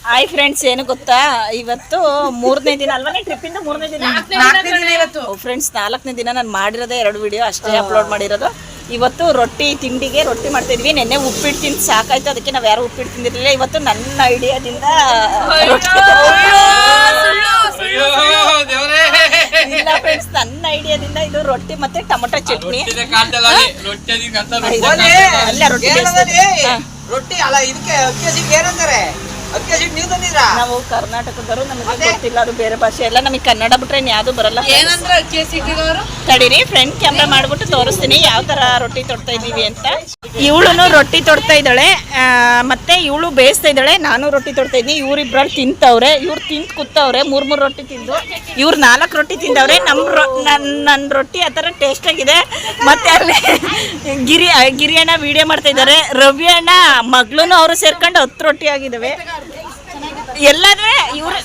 Hi friends, ಏನು ಗೊತ್ತಾ, ಇವತ್ತು 3ನೇ ದಿನ ಅಲ್ವಾ ಟ್ರಿಪ್ಪಿಂದ? 3ನೇ ದಿನ ಇವತ್ತು ಫ್ರೆಂಡ್ಸ್. 4ನೇ ದಿನ ನಾನು ಮಾಡಿರೋದೇ 2 ವಿಡಿಯೋ ಅಷ್ಟೇ ಅಪ್ಲೋಡ್ ಮಾಡಿರೋದು. ಇವತ್ತು ರೊಟ್ಟಿ ತಿಂಡಿಗೆ ರೊಟ್ಟಿ ಮಾಡ್ತಾ ಇದ್ವಿ. ನೆನ್ನೆ ಉಪ್ಪಿಟ್ಟು ತಿಂದು ಸಾಕಾಯ್ತು, ಅದಕ್ಕೆ ನಾವು ಯಾರು ಉಪ್ಪಿಟ್ಟು ತಿಂದಿರಲಿಲ್ಲ. ಇವತ್ತು ನನ್ನ ಐಡಿಯಾದಿಂದ ಇಲ್ಲ ಫ್ರೆಂಡ್ಸ್, ನನ್ನ ಐಡಿಯಾದಿಂದ ಇದು ರೊಟ್ಟಿ ಮತ್ತೆ ಟೊಮೊಟೊ ಚಟ್ನಿ. ರೊಟ್ಟಿ ಅಲ್ಲ, ಇದಕ್ಕೆ ಏನಂತಾರೆ? ನಾವು ಕರ್ನಾಟಕದವರು, ನಮಗೆ ಗೊತ್ತಿಲ್ಲ ಅದು ಬೇರೆ ಭಾಷೆ ಎಲ್ಲ. ನಮಗೆ ಕನ್ನಡ ಬಿಟ್ರೆ ಯಾವ್ದು ಬರಲ್ಲ. ತಡೀರಿ, ಫ್ರೆಂಡ್ ಕ್ಯಾಮ್ರಾ ಮಾಡ್ಬಿಟ್ಟು ತೋರಿಸ್ತೀನಿ ಯಾವ ತರ ರೊಟ್ಟಿ ತೊಡ್ತಾ ಇದೀವಿ ಅಂತ. ಇವಳು ರೊಟ್ಟಿ ತೊಡ್ತಾ ಇದ್ದಾಳೆ, ಮತ್ತೆ ಇವಳು ಬೇಯಿಸ್ತಾ ಇದ್ದಾಳೆ, ನಾನು ರೊಟ್ಟಿ ತೊಡ್ತಾ ಇದ್ದೀನಿ. ಇವ್ರಿಬ್ರಲ್ಲಿ ತಿಂತವ್ರೆ, ಇವ್ರು ತಿಂದು ಕೂತವ್ರೆ. 3 ರೊಟ್ಟಿ ತಿಂದು ಇವ್ರು 4 ರೊಟ್ಟಿ ತಿಂದವ್ರೆ. ನನ್ನ ರೊಟ್ಟಿ ಆ ಥರ ಟೇಸ್ಟ್ ಆಗಿದೆ. ಮತ್ತೆ ಅಲ್ಲಿ ಗಿರಿಯಣ್ಣ ವಿಡಿಯೋ ಮಾಡ್ತಾ ಇದ್ದಾರೆ. ರವಿ ಅಣ್ಣ ಮಗ್ಳು ಅವರು ಸೇರ್ಕೊಂಡು 10 ರೊಟ್ಟಿ ಆಗಿದ್ದಾವೆ. ಎಲ್ಲಾದ್ರೆ ಇವ್ರು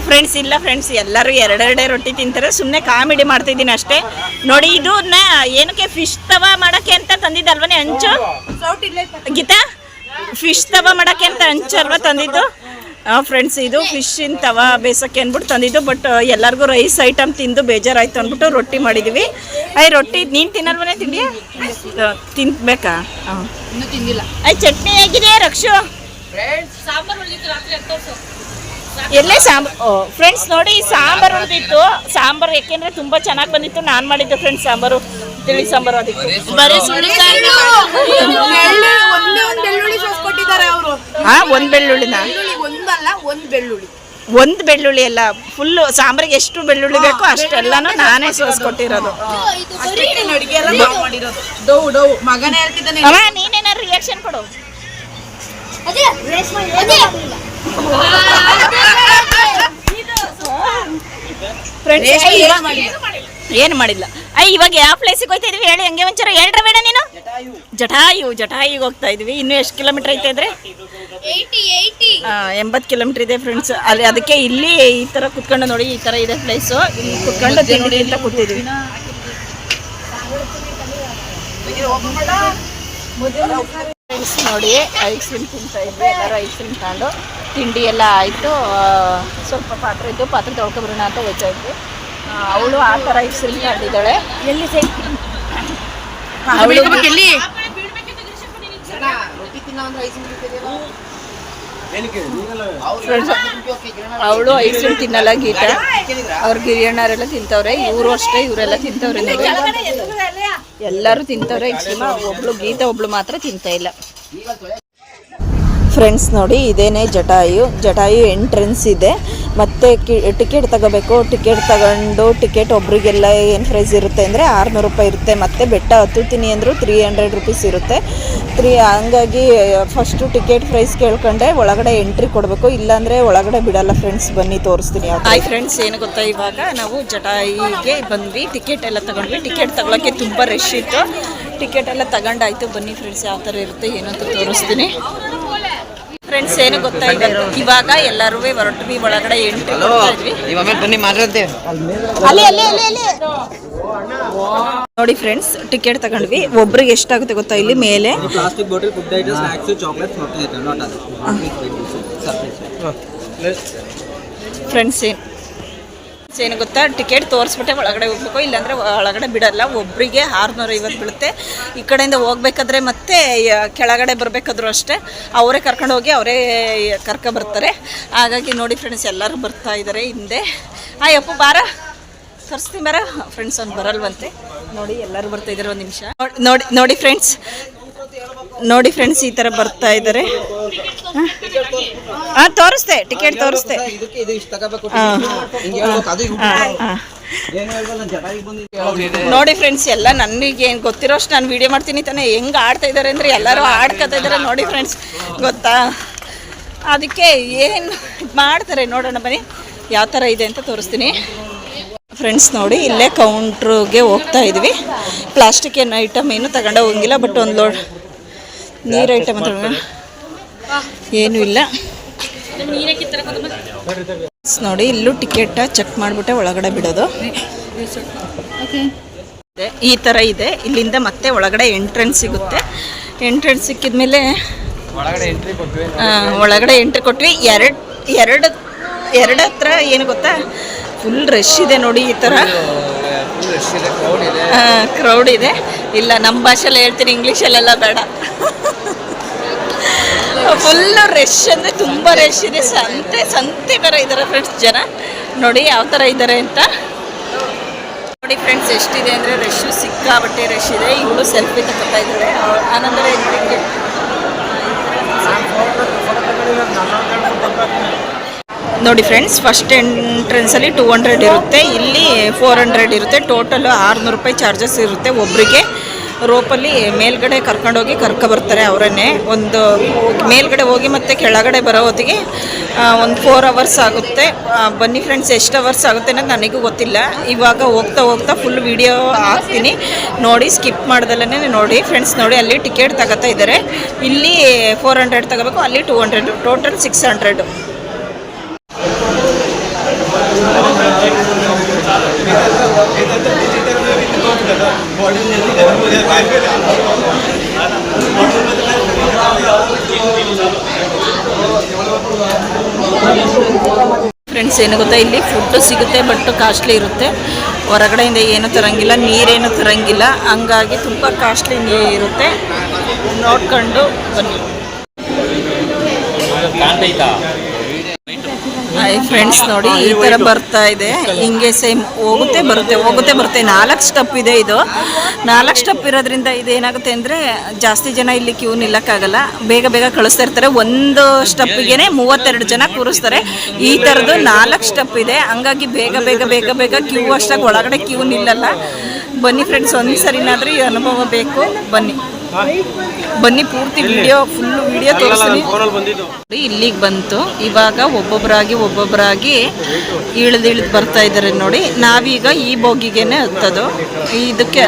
ಫ್ರೆಂಡ್ಸ್ ಇಲ್ಲ ಫ್ರೆಂಡ್ಸ್, ಎಲ್ಲರೂ 2 ರೊಟ್ಟಿ ತಿಂತಾರೆ. ಸುಮ್ಮನೆ ಕಾಮಿಡಿ ಮಾಡ್ತಾ ಇದ್ದೀನಿ ಅಷ್ಟೇ. ನೋಡಿ, ಇದನ್ನ ಏನಕ್ಕೆ ಫಿಶ್ ತವಾ ಮಾಡಕ್ಕೆ ಅಂತ ತಂದಿದ್ದಲ್ವನೇ ಹಂಚು ಗೀತಾ? ಫಿಶ್ ತವಾ ಮಾಡಕ್ಕೆ ಅಂತ ಹಂಚು ಅಲ್ವಾ ತಂದಿದ್ದು? ಫ್ರೆಂಡ್ಸ್, ಇದು ಫಿಶ್ಶಿನ ತವಾ ಬೇಯಿಸೋಕ್ಕೆ ಅಂದ್ಬಿಟ್ಟು ತಂದಿದ್ದು. ಬಟ್ ಎಲ್ಲರಿಗೂ ರೈಸ್ ಐಟಮ್ ತಿಂದು ಬೇಜಾರಾಯ್ತು ಅಂದ್ಬಿಟ್ಟು ರೊಟ್ಟಿ ಮಾಡಿದ್ದೀವಿ. ರೊಟ್ಟಿ ನೀನು ತಿನ್ನಲ್ವನೇ? ತಿಂಡಿಯಾ? ತಿನ್ಬೇಕಾ? ಇನ್ನೂ ತಿಂದಿಲ್ಲ. ಚಟ್ನಿ ಹೇಗಿದೆ ರಕ್ಷು? ಎಲ್ಲೇ ಸಾಂಬಾರು ಫ್ರೆಂಡ್ಸ್. ನೋಡಿ, ಸಾಂಬಾರು ಉಳಿದಿತ್ತು. ಸಾಂಬಾರು ಯಾಕೆಂದ್ರೆ ತುಂಬಾ ಚೆನ್ನಾಗಿ ಬಂದಿತ್ತು. ನಾನು ಮಾಡಿದ್ದೆ ಫ್ರೆಂಡ್ಸ್ ಸಾಂಬಾರು, ತಿಳಿ ಸಾಂಬಾರು. ಅದಕ್ಕೆ ಬರೀ ಒಂದ್ ಬೆಳ್ಳುಳ್ಳಿನ ಒಂದ್ ಬೆಳ್ಳುಳ್ಳಿ ಅಲ್ಲ, ಫುಲ್ ಸಾಂಬಾರಿಗೆ ಎಷ್ಟು ಬೆಳ್ಳುಳ್ಳಿ ಬೇಕೋ ಅಷ್ಟೆಲ್ಲಾನು ನಾನೇ ಸೋಸ್ಕೊಟ್ಟಿರೋದು. ನೀನೇನಾದ್ರು ರಿಯಾಕ್ಷನ್ ಕೊಡು. ಏನು ಮಾಡಿಲ್ಲ. ಇವಾಗ ಯಾವ ಪ್ಲೇಸಿಗೆ ಹೋಗ್ತಾ ಇದೀವಿ ಹೇಳಿ? ಹಂಗೆ ಒಂಚೂರು ಹೇಳ್ರ ಬೇಡ ನೀನು. ಜಟಾಯುಗೆ ಹೋಗ್ತಾ ಇದೀವಿ. ಇನ್ನು ಎಷ್ಟು ಕಿಲೋಮೀಟರ್ ಐತೆ ಅಂದ್ರೆ 80 ಕಿಲೋಮೀಟರ್ ಇದೆ ಫ್ರೆಂಡ್ಸ್. ಅಲ್ಲಿ ಅದಕ್ಕೆ ಇಲ್ಲಿ ಈ ತರ ಕುತ್ಕೊಂಡು ನೋಡಿ, ಈ ತರ ಇದೆ ಪ್ಲೇಸು. ಇಲ್ಲಿ ಕುತ್ಕೊಂಡು ತಿಂಡಿ ಅಂತ ಕೂತಿದ್ವಿ. ಫ್ರೆಂಡ್ಸ್ ನೋಡಿ, ಐಸ್ ಕ್ರೀಮ್ ತಿಂತಾ ಇದ್ವಿ. ಎಲ್ಲರೂ ಐಸ್ ಕ್ರೀಮ್ ತಗೊಂಡು ತಿಂಡಿ ಎಲ್ಲ ಆಯಿತು. ಸ್ವಲ್ಪ ಪಾತ್ರೆ ಇದ್ದು, ಪಾತ್ರೆ ತೊಳ್ಕೊಬರೋಣ ಅಂತ ಹೋಗ್ತಾ ಇದ್ವಿ. ಅವಳು ಆ ಥರ ಐಸ್ ಕ್ರೀಮ್ ತಗೊಂಡಿದ್ದಾಳೆ. ಎಲ್ಲಿ ಅವಳು ಐಸ್ ಕ್ರೀಮ್ ತಿನ್ನಲ್ಲ ಗೀತಾ. ಅವ್ರ ಗಿರಿಯಣ್ಣರೆಲ್ಲ ತಿಂತವ್ರೆ, ಇವರು ಅಷ್ಟೇ, ಇವರೆಲ್ಲ ತಿಂತವ್ರೆ. ನೋಡಿ, ಎಲ್ಲರೂ ತಿಂತವ್ರೆ ಐಸ್ ಕ್ರೀಮ್. ಒಬ್ಳು ಗೀತಾ, ಒಬ್ಳು ಮಾತ್ರ ತಿಂತಾ ಇಲ್ಲ. ಫ್ರೆಂಡ್ಸ್ ನೋಡಿ, ಇದೇನೇ ಜಟಾಯು ಎಂಟ್ರೆನ್ಸ್ ಇದೆ. ಮತ್ತು ಟಿಕೆಟ್ ತಗೋಬೇಕು. ಟಿಕೆಟ್ ತಗೊಂಡು ಟಿಕೆಟ್ ಒಬ್ರಿಗೆಲ್ಲ ಏನು ಪ್ರೈಸ್ ಇರುತ್ತೆ ಅಂದರೆ 600 ರೂಪಾಯಿ ಇರುತ್ತೆ. ಮತ್ತು ಬೆಟ್ಟ ಹತ್ತುತ್ತೀನಿ ಅಂದರೂ 300 ರುಪೀಸ್ ಇರುತ್ತೆ. ಹಂಗಾಗಿ ಫಸ್ಟು ಟಿಕೆಟ್ ಪ್ರೈಸ್ ಕೇಳ್ಕೊಂಡೆ ಒಳಗಡೆ ಎಂಟ್ರಿ ಕೊಡಬೇಕು, ಇಲ್ಲಾಂದರೆ ಒಳಗಡೆ ಬಿಡಲ್ಲ ಫ್ರೆಂಡ್ಸ್. ಬನ್ನಿ ತೋರಿಸ್ತೀನಿ. ಹಾಯ್ ಫ್ರೆಂಡ್ಸ್, ಏನು ಗೊತ್ತಾ, ಇವಾಗ ನಾವು ಜಟಾಯಿಗೆ ಬಂದ್ವಿ. ಟಿಕೆಟ್ ಎಲ್ಲ ತಗೊಂಡ್ವಿ. ಟಿಕೆಟ್ ತಗೊಳ್ಳೋಕ್ಕೆ ತುಂಬ ರಶ್ ಇತ್ತು. ಟಿಕೆಟ್ ಎಲ್ಲ ತಗೊಂಡಾಯ್ತು. ಬನ್ನಿ ಫ್ರೆಂಡ್ಸ್, ಯಾವ ಥರ ಇರುತ್ತೆ ಏನು ಅಂತ ತೋರಿಸ್ತೀನಿ. ಫ್ರೆಂಡ್ಸ್, ಏನು ಗೊತ್ತಾ, ಇವಾಗ ಎಲ್ಲರೂ ಹೊರಟ್ವಿ. ಒಳಗಡೆ ಎಂಟ್ರಿ ನೋಡಿ ಫ್ರೆಂಡ್ಸ್, ಟಿಕೆಟ್ ತಗೊಂಡ್ವಿ. ಒಬ್ರಿಗೆ ಎಷ್ಟಾಗುತ್ತೆ ಗೊತ್ತಾ? ಇಲ್ಲಿ ಮೇಲೆ plastic bottle, food items, snacks, chocolates friends, ಏನು ಗೊತ್ತಾ, ಟಿಕೆಟ್ ತೋರಿಸ್ಬಿಟ್ಟೆ ಒಳಗಡೆ ಹೋಗ್ಬೇಕು, ಇಲ್ಲಾಂದರೆ ಒಳಗಡೆ ಬಿಡಲ್ಲ. ಒಬ್ಬರಿಗೆ 650 ಬೀಳುತ್ತೆ. ಈ ಕಡೆಯಿಂದ ಹೋಗ್ಬೇಕಾದ್ರೆ ಮತ್ತೆ ಕೆಳಗಡೆ ಬರಬೇಕಾದ್ರೂ ಅಷ್ಟೇ ಅವರೇ ಕರ್ಕೊಂಡು ಹೋಗಿ ಅವರೇ ಬರ್ತಾರೆ. ಹಾಗಾಗಿ ನೋಡಿ ಫ್ರೆಂಡ್ಸ್, ಎಲ್ಲರೂ ಬರ್ತಾ ಇದ್ದಾರೆ ಹಿಂದೆ. ಅಪ್ಪ ಬಾರ ತೋರಿಸ್ತೀನಿ ಬಾರ. ಫ್ರೆಂಡ್ಸ್ ಅವ್ನು ಬರಲ್ವಂತೆ. ನೋಡಿ, ಎಲ್ಲರೂ ಬರ್ತಾ ಇದ್ದಾರೆ. ಒಂದು ನಿಮಿಷ ನೋಡಿ ಫ್ರೆಂಡ್ಸ್, ಈ ಥರ ಬರ್ತಾ ಇದ್ದಾರೆ. ತೋರಿಸ್ದೆ, ಟಿಕೆಟ್ ತೋರಿಸ್ದೆ. ನೋಡಿ ಫ್ರೆಂಡ್ಸ್, ಎಲ್ಲ ನನಗೆ ಏನು ಗೊತ್ತಿರೋ ಅಷ್ಟು ನಾನು ವಿಡಿಯೋ ಮಾಡ್ತೀನಿ ತಾನೆ. ಹೆಂಗೆ ಆಡ್ತಾ ಇದ್ದಾರೆ ಅಂದರೆ ಎಲ್ಲರೂ ಆಡ್ಕೊತಾ ಇದ್ದಾರೆ ನೋಡಿ ಫ್ರೆಂಡ್ಸ್, ಗೊತ್ತಾ? ಅದಕ್ಕೆ ಏನು ಮಾಡ್ತಾರೆ ನೋಡೋಣ ಬನ್ನಿ, ಯಾವ ಥರ ಇದೆ ಅಂತ ತೋರಿಸ್ತೀನಿ. ಫ್ರೆಂಡ್ಸ್ ನೋಡಿ, ಇಲ್ಲೇ ಕೌಂಟ್ರಿಗೆ ಹೋಗ್ತಾ ಇದ್ವಿ. ಪ್ಲಾಸ್ಟಿಕ್ ಏನು ಐಟಮ್ ಏನು ತಗೊಂಡು ಹೋಗಿಲ್ಲ. ಬಟ್ ಒಂದು ಲೋಡ್ ನೀರು ಐಟಮ್ ಅಂತ ಏನೂ ಇಲ್ಲ. ನೋಡಿ, ಇಲ್ಲೂ ಟಿಕೆಟ್ ಚೆಕ್ ಮಾಡಿಬಿಟ್ಟೆ ಒಳಗಡೆ ಬಿಡೋದು. ಈ ಥರ ಇದೆ. ಇಲ್ಲಿಂದ ಮತ್ತೆ ಒಳಗಡೆ ಎಂಟ್ರೆನ್ಸ್ ಸಿಗುತ್ತೆ. ಎಂಟ್ರೆನ್ಸ್ ಸಿಕ್ಕಿದ್ಮೇಲೆ ಒಳಗಡೆ ಎಂಟ್ರಿ ಕೊಟ್ವಿ. ಎರಡು ಹತ್ರ ಏನು ಗೊತ್ತಾ, ಫುಲ್ ರಶ್ ಇದೆ ನೋಡಿ. ಈ ಥರ ಕ್ರೌಡ್ ಇದೆ. ಇಲ್ಲ, ನಮ್ಮ ಭಾಷೆಲ್ಲ ಹೇಳ್ತೀನಿ, ಇಂಗ್ಲೀಷಲ್ಲೆಲ್ಲ ಬೇಡ. ಫುಲ್ಲು ರಶ್ ಅಂದರೆ ತುಂಬ ರಶ್ ಇದೆ. ಸಂತೆ ಥರ ಇದ್ದಾರೆ ಫ್ರೆಂಡ್ಸ್. ಜನ ನೋಡಿ ಯಾವ ಥರ ಇದ್ದಾರೆ ಅಂತ ನೋಡಿ ಫ್ರೆಂಡ್ಸ್. ಎಷ್ಟಿದೆ ಅಂದರೆ ರಶ್ಶು, ಸಿಕ್ಕಾಬಟ್ಟೆ ರಶ್ ಇದೆ. ಇವಳು ಸೆಲ್ಫಿ ತಗೋತಾ ಇದ್ದಾಳೆ. ಆನಂತರ ನೋಡಿ ಫ್ರೆಂಡ್ಸ್, ಫಸ್ಟ್ ಎಂಟ್ರೆನ್ಸಲ್ಲಿ 200 ಇರುತ್ತೆ, ಇಲ್ಲಿ 400 ಇರುತ್ತೆ. ಟೋಟಲ್ 600 ರೂಪಾಯಿ ಚಾರ್ಜಸ್ ಇರುತ್ತೆ ಒಬ್ಬರಿಗೆ. ರೋಪಲ್ಲಿ ಮೇಲ್ಗಡೆ ಕರ್ಕೊಂಡೋಗಿ ಬರ್ತಾರೆ ಅವರನ್ನೇ. ಒಂದು ಮೇಲ್ಗಡೆ ಹೋಗಿ ಮತ್ತು ಕೆಳಗಡೆ ಬರೋ ಹೊತ್ತಿಗೆ ಒಂದು 4 ಅವರ್ಸ್ ಆಗುತ್ತೆ. ಬನ್ನಿ ಫ್ರೆಂಡ್ಸ್, ಎಷ್ಟು ಅವರ್ಸ್ ಆಗುತ್ತೆ ಅನ್ನೋದು ನನಗೂ ಗೊತ್ತಿಲ್ಲ. ಇವಾಗ ಹೋಗ್ತಾ ಫುಲ್ ವಿಡಿಯೋ ಹಾಕ್ತೀನಿ ನೋಡಿ, ಸ್ಕಿಪ್ ಮಾಡ್ದಲ್ಲೇ ನೋಡಿ ಫ್ರೆಂಡ್ಸ್. ನೋಡಿ, ಅಲ್ಲಿ ಟಿಕೆಟ್ ತಗೋತಾ ಇದ್ದಾರೆ. ಇಲ್ಲಿ 400 ತಗೋಬೇಕು, ಅಲ್ಲಿ 200, ಟೋಟಲ್ 600. ಫ್ರೆಂಡ್ಸ್, ಏನು ಗೊತ್ತಾ, ಇಲ್ಲಿ ಫುಡ್ಡು ಸಿಗುತ್ತೆ, ಬಟ್ ಕಾಸ್ಟ್ಲಿ ಇರುತ್ತೆ. ಹೊರಗಡೆಯಿಂದ ಏನು ತರಂಗಿಲ್ಲ, ನೀರೇನು ತರಂಗಿಲ್ಲ, ಹಂಗಾಗಿ ತುಂಬ ಕಾಸ್ಟ್ಲಿ ಇರುತ್ತೆ. ನೋಡ್ಕೊಂಡು ಬನ್ನಿ. ಫ್ರೆಂಡ್ಸ್ ನೋಡಿ, ಈ ಥರ ಬರ್ತಾ ಇದೆ. ಹಿಂಗೆ ಸೇಮ್ ಹೋಗುತ್ತೆ ಬರುತ್ತೆ 4 ಸ್ಟೆಪ್ ಇದೆ. ಇದು 4 ಸ್ಟೆಪ್ ಇರೋದ್ರಿಂದ ಇದೇನಾಗುತ್ತೆ ಅಂದರೆ, ಜಾಸ್ತಿ ಜನ ಇಲ್ಲಿ ಕ್ಯೂ ನಿಲ್ಲಕ್ಕಾಗಲ್ಲ. ಬೇಗ ಕಳಿಸ್ತಾ ಇರ್ತಾರೆ. ಒಂದು ಸ್ಟೆಪ್ಪಿಗೆ 32 ಜನ ಕೂರಿಸ್ತಾರೆ. ಈ ಥರದ್ದು 4 ಸ್ಟೆಪ್ ಇದೆ. ಹಂಗಾಗಿ ಬೇಗ ಕ್ಯೂ ಅಷ್ಟಾಗಿ ಒಳಗಡೆ ಕ್ಯೂ ನಿಲ್ಲಲ್ಲ. ಬನ್ನಿ ಫ್ರೆಂಡ್ಸ್, ಒಂದು ಸರಿನಾದರೂ ಈ ಅನುಭವ ಬೇಕು. ಬನ್ನಿ ಪೂರ್ತಿ ಫುಲ್ ವಿಡಿಯೋ ತೋರಿಸ್ತೀನಿ. ಇಲ್ಲಿಗೆ ಬಂತು. ಇವಾಗ ಒಬ್ಬೊಬ್ಬರಾಗಿ ಇಳಿದು ಬರ್ತಾ ಇದ್ದಾರೆ ನೋಡಿ. ನಾವೀಗ ಈ ಬೋಗಿಗೆನೆ ಹತ್ತೋದು. ಇದಕ್ಕೆ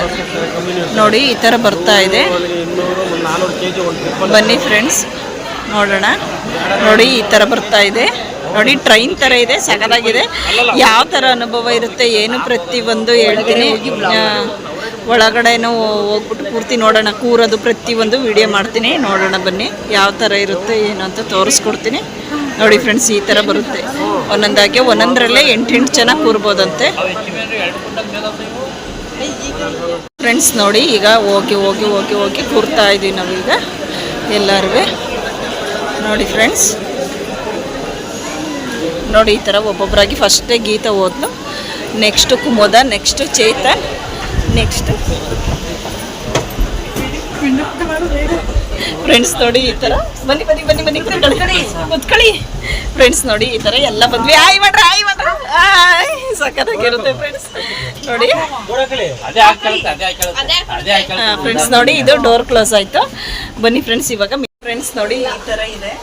ನೋಡಿ ಈ ಥರ ಬರ್ತಾ ಇದೆ. ಬನ್ನಿ ಫ್ರೆಂಡ್ಸ್, ನೋಡೋಣ. ನೋಡಿ ಈ ಥರ ಬರ್ತಾ ಇದೆ ನೋಡಿ. ಟ್ರೈನ್ ಥರ ಇದೆ, ಸಗದಾಗಿದೆ. ಯಾವ ಥರ ಅನುಭವ ಇರುತ್ತೆ ಏನು ಪ್ರತಿಯೊಂದು ಹೇಳ್ತೀನಿ. ಒಳಗಡೆನೂ ಹೋಗ್ಬಿಟ್ಟು ಪೂರ್ತಿ ನೋಡೋಣ. ಕೂರೋದು ಪ್ರತಿಯೊಂದು ವಿಡಿಯೋ ಮಾಡ್ತೀನಿ, ನೋಡೋಣ ಬನ್ನಿ ಯಾವ ಥರ ಇರುತ್ತೆ ಏನು ಅಂತ ತೋರಿಸ್ಕೊಡ್ತೀನಿ. ನೋಡಿ ಫ್ರೆಂಡ್ಸ್, ಈ ಥರ ಬರುತ್ತೆ. ಒಂದೊಂದರಲ್ಲೇ 8 ಜನ ಕೂರ್ಬೋದಂತೆ ಫ್ರೆಂಡ್ಸ್. ನೋಡಿ, ಈಗ ಹೋಗಿ ಕೂರ್ತಾ ಇದ್ದೀವಿ ನಾವೀಗ ಎಲ್ಲರೂ. ನೋಡಿ ಫ್ರೆಂಡ್ಸ್, ನೋಡಿ ಈ ಥರ ಒಬ್ಬೊಬ್ಬರಾಗಿ. ಫಸ್ಟೇ ಗೀತಾ ಹೋದ್ಲು, next Kumoda, next Chetan, next friends. ನೋಡಿ ಈ ಥರ ಬನ್ನಿ ಕುತ್ಕೊಳ್ಳಿ ಫ್ರೆಂಡ್ಸ್. ನೋಡಿ ಈ ಥರ ಎಲ್ಲ ಬಂದ್ವಿ. ಆಯ್ ಮಾಡ್ರ ಸಕ್ಕತ್ತಾಗಿರುತ್ತೆ ಫ್ರೆಂಡ್ಸ್. ನೋಡಿ ಫ್ರೆಂಡ್ಸ್, ನೋಡಿ ಇದು ಡೋರ್ ಕ್ಲೋಸ್ ಆಯಿತು. ಬನ್ನಿ ಫ್ರೆಂಡ್ಸ್, ಇವಾಗ ಫ್ರೆಂಡ್ಸ್ ನೋಡಿ ಈ ಥರ ಇದೆ.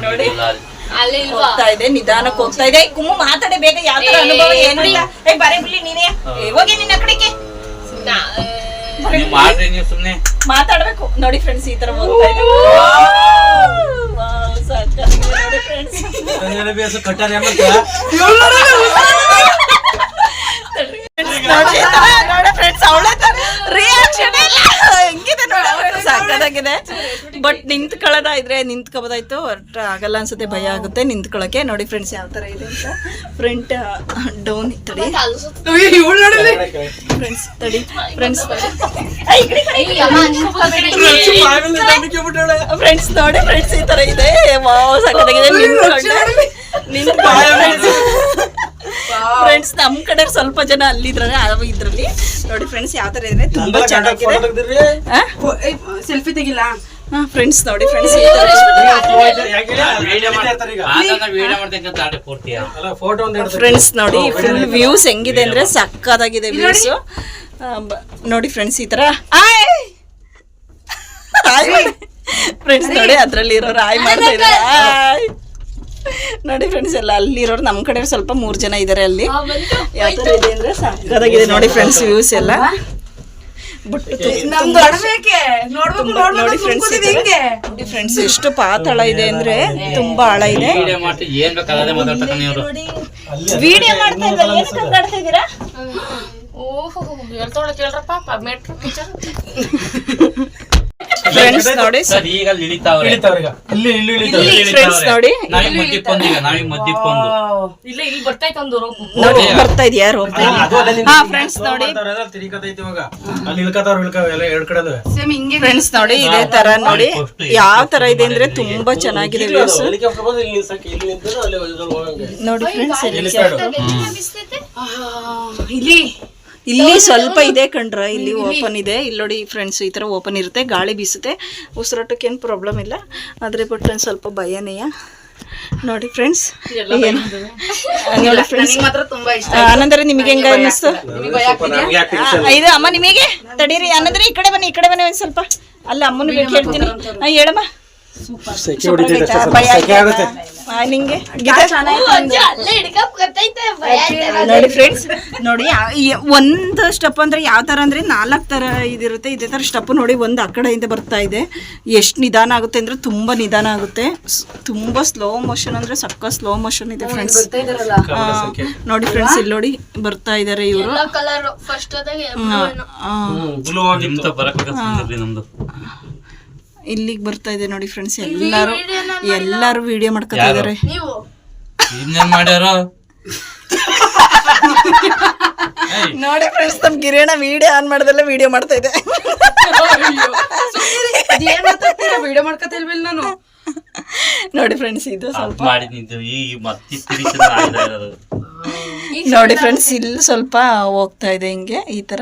ನೋಡಿ ಹೋಗ್ತಾ ಇದೆ, ನಿಧಾನಕ್ಕೆ ಹೋಗ್ತಾ ಇದೆ. ಕುಮ್ಮು ಮಾತಾಡೆ ಬೇಗ, ಯಾವ ತರ ಅನುಭವ ಏನು ಇಲ್ಲ. ಬರೇ ಬಿಡ್ಲಿ ನೀನೇ ಹೋಗಿ ನಿನ್ನ ಕಡೆಗೆ ಮಾತಾಡ್ಬೇಕು. ನೋಡಿ ಫ್ರೆಂಡ್ಸ್, ಈ ತರ ಹೋಗ್ತಾ ಇದೆ. ನೋಡಿ ಫ್ರೆಂಡ್ಸ್, ನೋಡಿ ಫ್ರೆಂಡ್ಸ್, ಅವಳ ರಿಯಾಕ್ಷನ್ ಹೆಂಗಿದೆ ನೋಡಿ. ಸಾಕಾಗಿದೆ. ಬಟ್ ನಿಂತ್ಕೋಬೋದಾಯ್ತು. ಒಟ್ಟು ಆಗಲ್ಲ ಅನ್ಸುತ್ತೆ, ಭಯ ಆಗುತ್ತೆ ನಿಂತ್ಕೊಳ್ಳೋಕೆ. ನೋಡಿ ಫ್ರೆಂಡ್ಸ್ ಯಾವ ಥರ ಇದೆ ಅಂತ. ಫ್ರಂಟ್ ಡೌನ್ ತಡಿ ಫ್ರೆಂಡ್ಸ್, ತಡಿ ಫ್ರೆಂಡ್ಸ್. ಫ್ರೆಂಡ್ಸ್ ನೋಡಿ ಫ್ರೆಂಡ್ಸ್, ಈ ಥರ ಇದೆ. ವಾವ್, ಸಾಕಾಗಿದೆ. ಫ್ರೆಂಡ್ಸ್, ನಮ್ಮ ಕಡೆ ಸ್ವಲ್ಪ ಜನ ಅಲ್ಲಿದ್ರಲ್ಲಿ ನೋಡಿ ಫ್ರೆಂಡ್ಸ್ ಯಾವ ಥರ ಇದೆ. ತುಂಬಾ ಚೆನ್ನಾಗಿದೆ. ಸೆಲ್ಫಿ ತೆಗಿಲ್ಲ ಫ್ರೆಂಡ್ಸ್. ನೋಡಿ ಫ್ರೆಂಡ್ಸ್, ಫ್ರೆಂಡ್ಸ್ ನೋಡಿ ಫುಲ್ ವ್ಯೂಸ್ ಹೆಂಗಿದೆ ಅಂದ್ರೆ ಸಕ್ಕತ್ತಾಗಿದೆ ವ್ಯೂಸ್. ನೋಡಿ ಫ್ರೆಂಡ್ಸ್, ಈ ತರ ಫ್ರೆಂಡ್ಸ್ ನೋಡಿ ಅದ್ರಲ್ಲಿ ಇರೋರು ಆಯ್ ಮಾಡ್ತಾ ಇದ್ದಾರೆ. ನೋಡಿ ಫ್ರೆಂಡ್ಸ್, ಎಲ್ಲ ಅಲ್ಲಿರೋರು ನಮ್ಮ ಕಡೆ ಸ್ವಲ್ಪ 3 ಜನ ಇದ್ದಾರೆ. ಅಲ್ಲಿ ಯಾವ ಥರ ಇದೆ ಅಂದ್ರೆ ಸಕ್ಕತ್ತಾಗಿದೆ ನೋಡಿ ಫ್ರೆಂಡ್ಸ್ ವ್ಯೂಸ್ ಎಲ್ಲ. ನೋಡಿ ಫ್ರೆಂಡ್ಸ್, ಎಷ್ಟು ಪಾತಾಳ ಇದೆ ಅಂದ್ರೆ ತುಂಬಾ ಆಳ ಇದೆ. ವಿಡಿಯೋ ಮಾಡ್ತಾ ಇದ್ದ ಏನಕ್ಕೆ ಹಂಗಾಡ್ತಾ ಇದ್ದೀರಾ? ಓಹೋ ಹೇಳ್ತೋಳ ಕೇಳ್ರಪ್ಪ ಮೆಟ್ರೋ ಟೀಚರ್ ಫ್ರೆಂಡ್ಸ್ ನೋಡಿ ಈಗ ಇಳಿತಾವ್ರೆ ಫ್ರೆಂಡ್ಸ್ ನೋಡಿ ನಾವೀಗ ಮದ್ದಿಪ್ಪೊಂದು ಇಲ್ಲ ಇಲ್ಲಿ ಬರ್ತಾಯ್ತು ಒಂದು ರೋಪ್ ನೋಡಿ ಬರ್ತಾ ಇದೆಯಾ ರೋಪ್? ಹಾ ಫ್ರೆಂಡ್ಸ್ ನೋಡಿ ಸೇಮ್ ಹಿಂಗೆ ಫ್ರೆಂಡ್ಸ್ ನೋಡಿ ಇದೇ ತರ ನೋಡಿ ಯಾವ ತರ ಇದೆ ಅಂದ್ರೆ ತುಂಬಾ ಚೆನ್ನಾಗಿದೆ ವ್ಯೂಸ್ ನೋಡಿ ಫ್ರೆಂಡ್ಸ್. ಇಲ್ಲಿ ಸ್ವಲ್ಪ ಇದೆ ಕಣ್ರ, ಇಲ್ಲಿ ಓಪನ್ ಇದೆ. ಇಲ್ಲಿ ನೋಡಿ ಫ್ರೆಂಡ್ಸ್ ಈ ತರ ಓಪನ್ ಇರುತ್ತೆ, ಗಾಳಿ ಬೀಸುತ್ತೆ, ಉಸಿರಾಟಕ್ಕೆ ಏನು ಪ್ರಾಬ್ಲಮ್ ಇಲ್ಲ. ಆದ್ರೆ ಬಟ್ ಒಂದು ಸ್ವಲ್ಪ ಭಯನೇಯ. ನೋಡಿ ಫ್ರೆಂಡ್ಸ್ ನೋಡಿ ಫ್ರೆಂಡ್ಸ್ ಮಾತ್ರ ತುಂಬಾ ಇಷ್ಟ. ಆನಂದ್ರೆ ನಿಮಗೆ ಹೆಂಗ ಅನ್ನಿಸ್ತು ಇದು? ಅಮ್ಮ ನಿಮಗೆ ತಡೀರಿ ಆನಂದ್ರೆ ಈ ಕಡೆ ಬನ್ನಿ ಒಂದ್ ಸ್ವಲ್ಪ. ಅಲ್ಲ ಅಮ್ಮನಿಗೆ ಕೇಳ್ತೀನಿ, ಹೇಳಮ್ಮ. ಭಯ ಆಯ್ತಾ ನಿಂಗೆ? ನೋಡಿ ಫ್ರೆಂಡ್ಸ್ ನೋಡಿ ಒಂದು ಸ್ಟೆಪ್ ಅಂದ್ರೆ ಯಾವ ತರ ಅಂದ್ರೆ 4 ತರ ಇದಿರುತ್ತೆ. ಇದೇ ತರ ಸ್ಟೆಪ್ ನೋಡಿ ಒಂದು ಆ ಕಡೆಯಿಂದ ಬರ್ತಾ ಇದೆ. ಎಷ್ಟು ನಿಧಾನ ಆಗುತ್ತೆ ಅಂದ್ರೆ ತುಂಬಾ ನಿಧಾನ ಆಗುತ್ತೆ, ತುಂಬಾ ಸ್ಲೋ ಮೋಷನ್ ಅಂದ್ರೆ ಸಕ್ಕ ಸ್ಲೋ ಮೋಷನ್ ಇದೆ ಫ್ರೆಂಡ್ಸ್. ನೋಡಿ ಫ್ರೆಂಡ್ಸ್ ಇಲ್ಲಿ ನೋಡಿ ಬರ್ತಾ ಇದಾರೆ ಇವರು. ಇಲ್ಲಿಗೆ ಬರ್ತಾ ಇದೆ ನೋಡಿ ಫ್ರೆಂಡ್ಸ್. ಎಲ್ಲಾರು ವಿಡಿಯೋ ಮಾಡ್ಕೊತಾ ಇದಾರೆ. ನೋಡಿ ಫ್ರೆಂಡ್ಸ್ ನಮ್ ಗಿರಿಯಣ್ಣ ವಿಡಿಯೋ ಆನ್ ಮಾಡ್ದಲ್ಲ ವಿಡಿಯೋ ಮಾಡ್ತಾ ಇದೆ. ವಿಡಿಯೋ ಮಾಡ್ಕೊತಿಲ್ವಿಲ್ಲ ನಾನು. ನೋಡಿ ಫ್ರೆಂಡ್ಸ್ ಇದು ಸ್ವಲ್ಪ ಮಾಡಿದ್ದು ನೋಡಿ ಫ್ರೆಂಡ್ಸ್ ಇಲ್ಲಿ ಸ್ವಲ್ಪ ಹೋಗ್ತಾ ಇದೆ ಹಿಂಗೆ ಈ ತರ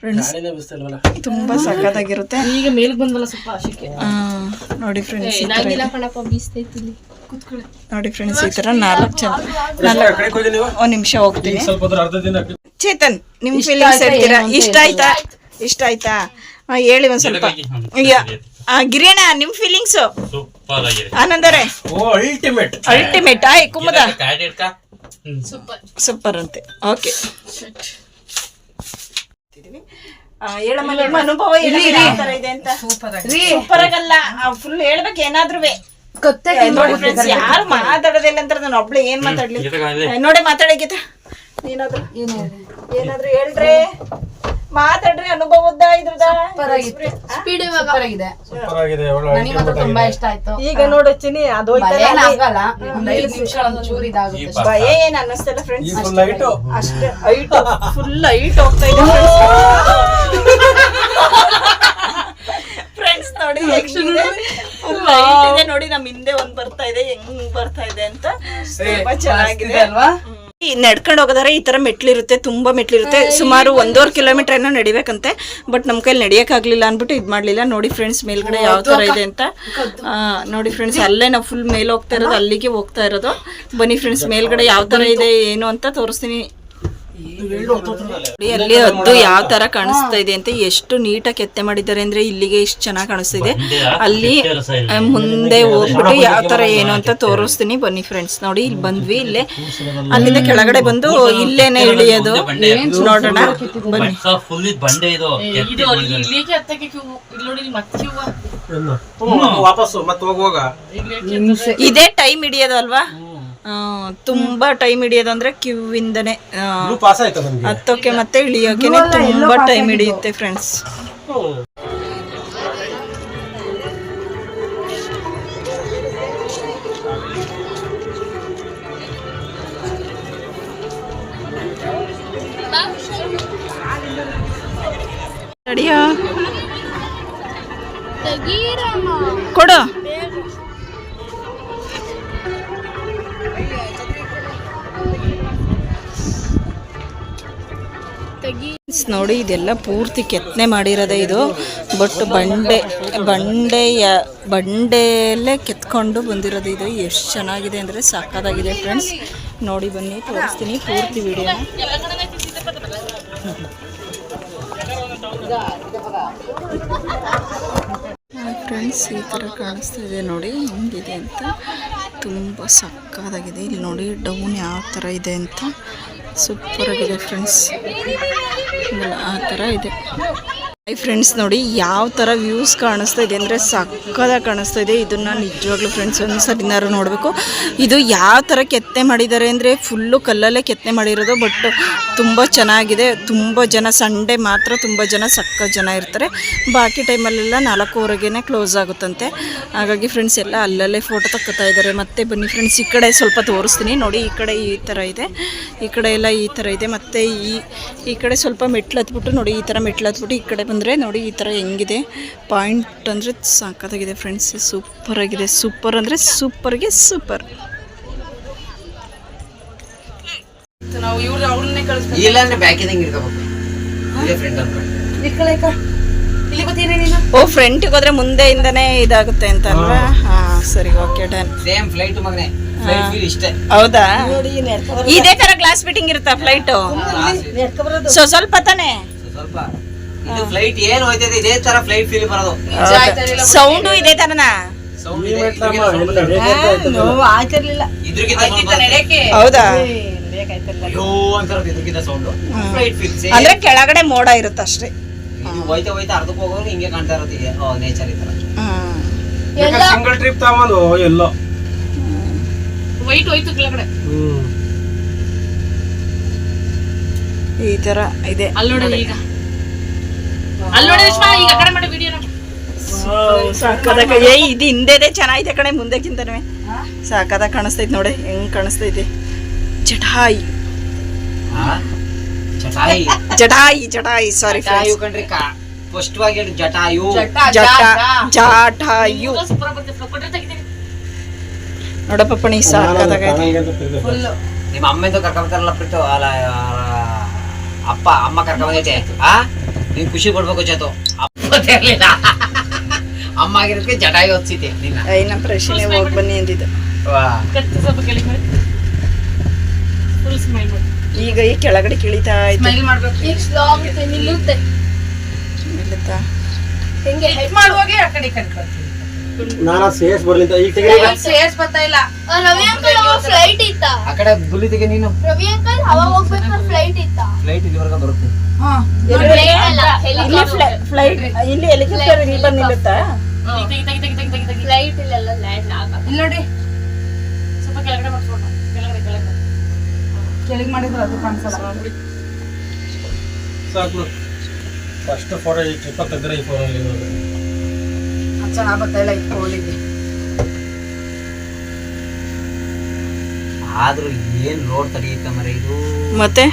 ಫ್ರೆಂಡ್ಸ್. ತುಂಬಾ ಸಖತ್ತಾಗಿರುತ್ತೆ. ಈಗ ಮೇಲ್ ಬಂದಲ್ಲ ಸ್ವಲ್ಪ ಆಶಕ್ಕೆ. ನೋಡಿ ಫ್ರೆಂಡ್ಸ್ ನೋಡಿ ಫ್ರೆಂಡ್ಸ್ ಈ ತರ 4 ಜನ. ಒಂದ್ ನಿಮಿಷ ಹೋಗ್ತೀನಿ. ಚೇತನ್ ನಿಮ್ ಫೀಲಿಂಗ್ಸ್ ಹೇಳ್ತೀರಾ? ಇಷ್ಟ ಆಯ್ತಾ ಹೇಳಿ ಒಂದ್ ಸ್ವಲ್ಪ. ಗಿರಿಯಣ್ಣ ನಿಮ್ ಫೀಲಿಂಗ್ಸ್? ಆನಂದರೆ ಅಲ್ಟಿಮೇಟ್ ಆಯ್ ಕುಮ್ಮದ ಸೂಪರ್ ಅಂತೆ. ಓಕೆ ಹೇಳಮ್ಮ ನಿಮ್ಮ ಅನುಭವ ಇದೆ ಅಂತ. ಸೂಪರ್ ಆಗಲ್ಲ, ಫುಲ್ ಹೇಳ್ಬೇಕು ಏನಾದ್ರು. ನೋಡಿ ಫ್ರೆಂಡ್ಸ್ ಯಾರು ಮಾತಾಡೋದಿಲ್ಲ ಅಂತ ನಾನು ಒಬ್ಳೆ ಏನ್ ಮಾತಾಡ್ಲಿ? ನೋಡಿ ಮಾತಾಡಿ ಗೀತ, ಏನಾದ್ರು ಹೇಳ್ರಿ, ಮಾತಾಡ್ರಿ. ಅನುಭವದ ಇದ್ರದ ತುಂಬಾ ಇಷ್ಟ ಆಯ್ತು. ಈಗ ನೋಡಚ್ಚಿನಿ ಅದು ಭಯ ಏನ್ ಅನ್ನಿಸ್ತಲ್ಲ ಫ್ರೆಂಡ್ಸ್. ಅಷ್ಟೇ ಹೈಟ್, ಫುಲ್ ಹೈಟ್ ಹೋಗ್ತಾ ಇದೆ ಫ್ರೆಂಡ್ಸ್. ನೋಡಿ ನೋಡಿ ನಮ್ ಹಿಂದೆ ಒಂದ್ ಬರ್ತಾ ಇದೆ, ಹೆಂಗ್ ಬರ್ತಾ ಇದೆ ಅಂತ. ತುಂಬಾ ಚೆನ್ನಾಗಿದೆ ಅಲ್ವಾ? ನಡ್ಕೊಂಡು ಹೋಗೋದಾರೆ ಈ ತರ ಮೆಟ್ಲಿರುತ್ತೆ, ತುಂಬಾ ಮೆಟ್ಲಿರುತ್ತೆ. ಸುಮಾರು 1.5 ಕಿಲೋಮೀಟರ್ ಏನೋ ನಡಿಬೇಕಂತೆ. ಬಟ್ ನಮ್ ಕೈಲಿ ನಡಿಯಕ್ಕಾಗ್ಲಿಲ್ಲ ಅನ್ಬಿಟ್ಟು ಇದ್ ಮಾಡ್ಲಿಲ್ಲ. ನೋಡಿ ಫ್ರೆಂಡ್ಸ್ ಮೇಲ್ಗಡೆ ಯಾವ ತರ ಇದೆ ಅಂತ. ನೋಡಿ ಫ್ರೆಂಡ್ಸ್ ಅಲ್ಲೇ ನಾವು ಫುಲ್ ಮೇಲೆ ಹೋಗ್ತಾ ಇರೋದು, ಅಲ್ಲಿಗೆ ಹೋಗ್ತಾ ಇರೋದು. ಬನ್ನಿ ಫ್ರೆಂಡ್ಸ್ ಮೇಲ್ಗಡೆ ಯಾವ ತರ ಇದೆ ಏನು ಅಂತ ತೋರಿಸ್ತೀನಿ. ಅಲ್ಲಿ ಹದ್ದು ಯಾವ ತರ ಕಾಣಿಸ್ತಾ ಇದೆ ಅಂತ, ಎಷ್ಟು ನೀಟಾಗಿ ಕೆತ್ತೆ ಮಾಡಿದ್ದಾರೆ ಅಂದ್ರೆ ಇಲ್ಲಿಗೆ ಇಷ್ಟು ಚೆನ್ನಾಗಿ ಕಾಣಿಸ್ತಿದೆ. ಅಲ್ಲಿ ಮುಂದೆ ಹೋಗ್ಬಿಟ್ಟು ಯಾವ ತರ ಏನು ಅಂತ ತೋರಿಸ್ತೀನಿ. ಬನ್ನಿ ಫ್ರೆಂಡ್ಸ್ ನೋಡಿ ಇಲ್ಲಿ ಬಂದ್ವಿ. ಇಲ್ಲೇ ಅಲ್ಲಿಂದ ಕೆಳಗಡೆ ಬಂದು ಇಲ್ಲೇನೆ ಇಳಿಯೋದು. ನೋಡೋಣ ಬನ್ನಿ. ಇದೇ ಟೈಮ್ ಹಿಡಿಯೋದು ಅಲ್ವಾ? ತುಂಬಾ ಟೈಮ್ ಹಿಡಿಯೋದು ಅಂದ್ರೆ ಕ್ಯೂ ಇಂದನೆ ಹತ್ತೋಕೆ ಮತ್ತೆ ಇಳಿಯೋಕೆ ತುಂಬಾ ಟೈಮ್ ಹಿಡಿಯುತ್ತೆ ಫ್ರೆಂಡ್ಸ್. ರೆಡಿಯಾ ಕೊಡು. ನೋಡಿ ಇದೆಲ್ಲ ಪೂರ್ತಿ ಕೆತ್ತನೆ ಮಾಡಿರೋದೆ ಇದು. ಬಟ್ ಬಂಡೆಯಲ್ಲೇ ಕೆತ್ಕೊಂಡು ಬಂದಿರೋದು ಇದು. ಎಷ್ಟು ಚೆನ್ನಾಗಿದೆ ಅಂದರೆ ಸಾಕಾಗಿದೆ ಫ್ರೆಂಡ್ಸ್. ನೋಡಿ ಬನ್ನಿ ತೋರಿಸ್ತೀನಿ ಪೂರ್ತಿ ವಿಡಿಯೋ. ಫ್ರೆಂಡ್ಸ್ ಈ ಥರ ಕಾಣಿಸ್ತಾ ಇದೆ ನೋಡಿ ಹೆಂಗಿದೆ ಅಂತ. ತುಂಬ ಸಕ್ಕತ್ತಾಗಿದೆ. ಇಲ್ಲಿ ನೋಡಿ ಡೌನ್ ಯಾವ ಥರ ಇದೆ ಅಂತ. ಸೂಪರ್ ಆಗಿದೆ ಫ್ರೆಂಡ್ಸ್. ಆ ಥರ ಇದೆ. ಫ್ರೆಂಡ್ಸ್ ನೋಡಿ ಯಾವ ಥರ ವ್ಯೂಸ್ ಕಾಣಿಸ್ತಾ ಇದೆ ಅಂದರೆ ಸಕ್ಕದಾಗಿ ಕಾಣಿಸ್ತಾ ಇದೆ. ಇದನ್ನು ನಿಜವಾಗ್ಲೂ ಫ್ರೆಂಡ್ಸ್ ಒಂದು ಸರಿನಾರು ನೋಡಬೇಕು. ಇದು ಯಾವ ಥರ ಕೆತ್ತನೆ ಮಾಡಿದ್ದಾರೆ ಅಂದರೆ ಫುಲ್ಲು ಕಲ್ಲಲ್ಲೇ ಕೆತ್ತನೆ ಮಾಡಿರೋದು. ಬಟ್ ತುಂಬ ಚೆನ್ನಾಗಿದೆ. ತುಂಬ ಜನ ಸಂಡೇ ಮಾತ್ರ ತುಂಬ ಜನ ಜನ ಇರ್ತಾರೆ. ಬಾಕಿ ಟೈಮಲ್ಲೆಲ್ಲ 4:15ಗೆ ಕ್ಲೋಸ್ ಆಗುತ್ತಂತೆ. ಹಾಗಾಗಿ ಫ್ರೆಂಡ್ಸ್ ಎಲ್ಲ ಅಲ್ಲಲ್ಲೇ ಫೋಟೋ ತಕ್ಕೋತಾ ಇದ್ದಾರೆ. ಮತ್ತೆ ಬನ್ನಿ ಫ್ರೆಂಡ್ಸ್, ಈ ಕಡೆ ಸ್ವಲ್ಪ ತೋರಿಸ್ತೀನಿ ನೋಡಿ. ಈ ಕಡೆ ಈ ಥರ ಇದೆ, ಈ ಕಡೆ ಎಲ್ಲ ಈ ಥರ ಇದೆ. ಮತ್ತು ಈ ಕಡೆ ಸ್ವಲ್ಪ ಮೆಟ್ಲು ಹತ್ಬಿಟ್ಟು ನೋಡಿ, ಈ ಥರ ಮೆಟ್ಲು ಹತ್ಬಿಟ್ಟು ಈ ಕಡೆ ಬಂದರೆ ನೋಡಿ ಈ ಥರ ಹೆಂಗಿದೆ. ಪಾಯಿಂಟ್ ಅಂದರೆ ಸಾಕಾಗಿದೆ ಫ್ರೆಂಡ್ಸ್, ಸೂಪರ್ ಆಗಿದೆ. ಸೂಪರ್ ಅಂದರೆ ಸೂಪರ್ಗೆ ಸೂಪರ್. ನಾವು ಇವ್ರು ಅವ್ರನ್ನೇ ಕಳಿಸ್ತೀವಿ. ಇಲ್ಲ ಅಂದ್ರೆ ಬ್ಯಾಕ್ ಇದಂಗೆ ಇರ್ಕೋಬೇಕು. ಇದೇ ಫ್ರೆಂಡ್ ಅನ್ಕೊಂಡು ಇಲ್ಲಿ ಗೊತ್ತೀರಿ ನೀನು? ಓ, ಫ್ರಂಟಿಗೆ ಹೋದ್ರೆ ಮುಂದೆಯಿಂದನೇ ಇದಾಗುತ್ತೆ ಅಂತ ಅಲ್ವಾ? ಹಾಂ ಸರಿ, ಓಕೆ ಡನ್. ಸೇಮ್ ಫ್ಲೈಟ್ ಮಗನೇ, ಫ್ಲೈಟ್ ಫೀಲ್ ಇಷ್ಟೇ. ಹೌದಾ? ಇದೇ ಥರ ಗ್ಲಾಸ್ ಫಿಟ್ಟಿಂಗ್ ಇರುತ್ತಾ ಫ್ಲೈಟು? ಸ್ವಲ್ಪ ತಾನೇ ಸ್ವಲ್ಪ ಇದು ಫ್ಲೈಟ್ ಏನು ಹೋಯ್ತದೆ ಇದೇ ತರ ಫ್ಲೈಟ್ ಫೀಲ್ ಬರೋದು. ಸೌಂಡು ಇದೇ ಥರನಾ? ಸೌಂಡ್ ಹೌದಾ? ಇದ್ರಕ್ಕಿಂತ ಸೌಂಡ್ ಫ್ಲೈಟ್ ಫೀಲ್ ಅಂದ್ರೆ ಕೆಳಗಡೆ ಮೋಡ ಇರುತ್ತೆ ಅಷ್ಟೇ. ಹೋಯ್ತಾ ಹೋಯ್ತಾ ಅರ್ಧಕ್ಕೆ ಹೋಗೋರು ಹಿಂಗೆ ಕಾಣ್ತಾ ಇರೋದು. ಈಗ ನೇಚರ್ ಈ ತರ ಸಿಂಗಲ್ ಟ್ರಿಪ್ ತಗೊಂಡು ಎಲ್ಲೋ ವೈಟ್ ಹೋಯ್ತು ಕೆಳಗಡೆ. ಈ ತರ ಇದೆ. ಅಲ್ಲೋಡಿ ಈಗ, ಅಲ್ಲೋಡಿ ಈಗ ಕಡೆ ಮಾಡಿ ವಿಡಿಯೋ ನೋಡಿ. ಸಾಕಾದಾಗ ಇದು ಹಿಂದೆದೆ ಚೆನ್ನಾಗಿದೆ ಕಣೆ, ಮುಂದಕ್ಕಿಂತನೂ ಸಾಕಾದಾಗ ಕಾಣಿಸ್ತೈತೆ ನೋಡಿ. ಹೆಂಗ್ ಕಾಣಿಸ್ತೈತೆ. ಜಟಾಯಿ ಜಟಾಯಿ ಜಟಾಯಿ ಜಟಾಯಿ ಸಾರಿ ಜಟಾಯು ಕಣ್ರಿ. ಸ್ಪಷ್ಟವಾಗಿ ಹೇಳಿ ಜಟಾಯು. ಜಟಾಯು ಸೂಪರ್ ಬರುತ್ತೆ. ಕೊಟ್ರೆ ತೆಗಿತೀನಿ ನೋಡಪ್ಪ ಪಣಿ, ಸಾಕಾದಾಗ ನಿಮ್ಮ ಅಮ್ಮೆಂದು ಕರ್ಕೊಂಬರ್ತಾರಲ್ಲ ಬಿಟ್ಟು ಅಲ್ಲ ಅಪ್ಪ ಅಮ್ಮ ಕರ್ಕೊಂಬಂದೈತೆ. ನೀನ್ ಖುಷಿ ಪಡ್ಬೇಕು ಚೇತು. ಅಪ್ಪ ಇರ್ಲಿಲ್ಲ, ಅಮ್ಮ ಆಗಿರೋದಕ್ಕೆ ಜಟಾಯು ಹೊತ್ಸಿತೆ ನಿನ್ನ. ನಮ್ಮ ಪ್ರಶ್ನೆ ಹೋಗಿ ಬನ್ನಿ ಅಂದಿದ್ದು. ಕತ್ತಿ ಸ್ವಲ್ಪ ಕೆಳಗೆ ಮಾಡಿ ಫುಲ್ ಸ್ಮೈಲ್ ಮಾಡಿ. ಈಗ ಈ ಕೆಳಗಡೆ ಕಿಳಿತಾ ಇದ್ದೆ. ಸ್ಮೈಲ್ ಮಾಡ್ಬೇಕು. ನಿಲ್ಲುತ್ತಾ ಹೆಂಗೆ ಹೆಲ್ಪ್ ಮಾಡುವಾಗೆ ಆ ಕಡೆ ಕರ್ಕೊಂಡು ನಾನು ಸೇಸ್ ಬರ್ಲಿಂತ ಈಗ ಸೇರ್ಸ್ ಬರ್ತಾ ಇಲ್ಲ. ರವಿ ಅಂಕಲ್ ಅವಾಗ ಫ್ಲೈಟ್ ಇತ್ತ. ಆ ಕಡೆ ಗುಲ್ಲಿತಿಗೆ ನೀನು ರವಿ ಅಂಕಲ್ ಅವಾಗ ಹೋಗ್ಬೇಕಾದ್ರೆ ಫ್ಲೈಟ್ ಇತ್ತ. ಫ್ಲೈಟ್ ಇಲ್ಲಿವರೆಗೆ ಬರುತ್ತೆ. ಫ್ಲೈಟ್ ಇಲ್ಲಿ ಹೆಲಿಕಾಪ್ಟರ್ ಇಲ್ಲಿ ಬಂದು ನಿಲ್ಲುತ್ತಾ? ಫ್ಲೈಟ್ ಇಲ್ಲೆಲ್ಲ ಲ್ಯಾಂಡ್ ಆಗಲ್ಲ. ಇಲ್ಲಿ ನೋಡಿ, ಸ್ವಲ್ಪ ಕೆಳಗಡೆ ಮಾಡ್ಸ್ಕೊಂಡು ಕೆಳಗಡೆ ಕೆಳಗಡೆ ಕೆಳಗೆ ಮಾಡಿದ್ರೆ ಅದು ಕಾಣಿಸಲ್ಲ. ಸಾಕು. ಫಸ್ಟ್ ಫೋಟೋ ಈ ಟ್ರಿಪ್ ತೆಗೆದ್ರೆ ಈ ಫೋನಲ್ಲಿ ಚೆನ್ನಾಗಿ ಬರ್ತಾ ಇಲ್ಲ ಈ ಫೋನಿಗೆ. ಆದ್ರೂ ಏನ್ ರೋಡ್ ತಡೆಯುತ್ತೆ ಮರ ಇದು. ಮತ್ತೆ